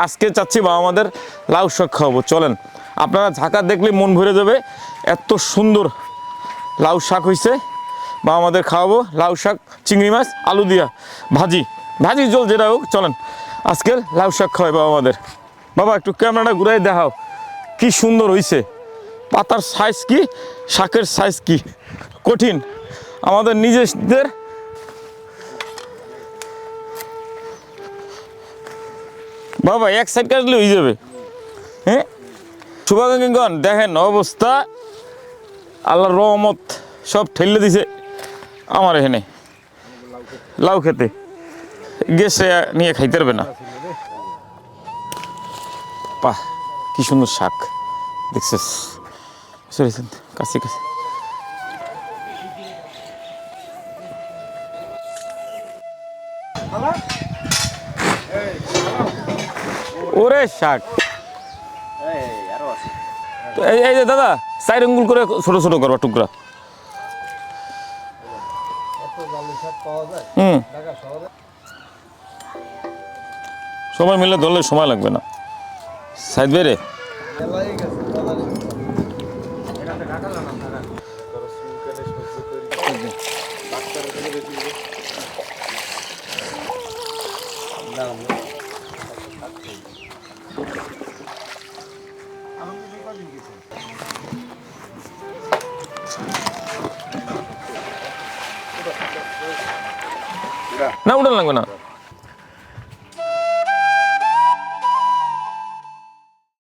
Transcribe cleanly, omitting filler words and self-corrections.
আজকে চাচ্ছি বাবা আমাদের লাউ শাক খাওয়াবো। চলেন, আপনারা ঝাঁকা দেখলে মন ভরে যাবে, এত সুন্দর লাউ শাক হয়েছে। বা আমাদের খাওয়াবো লাউ শাক, চিংড়ি মাছ, আলু দিয়া ভাজি, ভাজি জল যেটা হোক। চলেন আজকে লাউ শাক খাওয়াই বাবা আমাদের। বাবা একটু ক্যামেরাটা ঘুরাই দেখাও, কি সুন্দর হয়েছে। পাতার সাইজ কি, শাকের সাইজ কি, কঠিন আমাদের নিজেদের। বাবা এক সাইড কাটলে হয়ে যাবে। হ্যাঁ শুভাকাঙ্ক্ষীগণ দেখেন অবস্থা, আল্লাহর রহমত সব ঠেলে দিছে আমার এখানে লাউ খেতে। গেছে নিয়ে খাইতে পারবে না। বাহ কি সুন্দর শাক দেখছিস, সরেছেন কাছে কাছে। ওরে শাক, এই যে দাদা চার আঙ্গুল করে ছোট ছোট করবা টুকরা। সবাই মিলে ধরলে সময় লাগবে না। সাইড বেড়ে না, উঠান লাগবে না।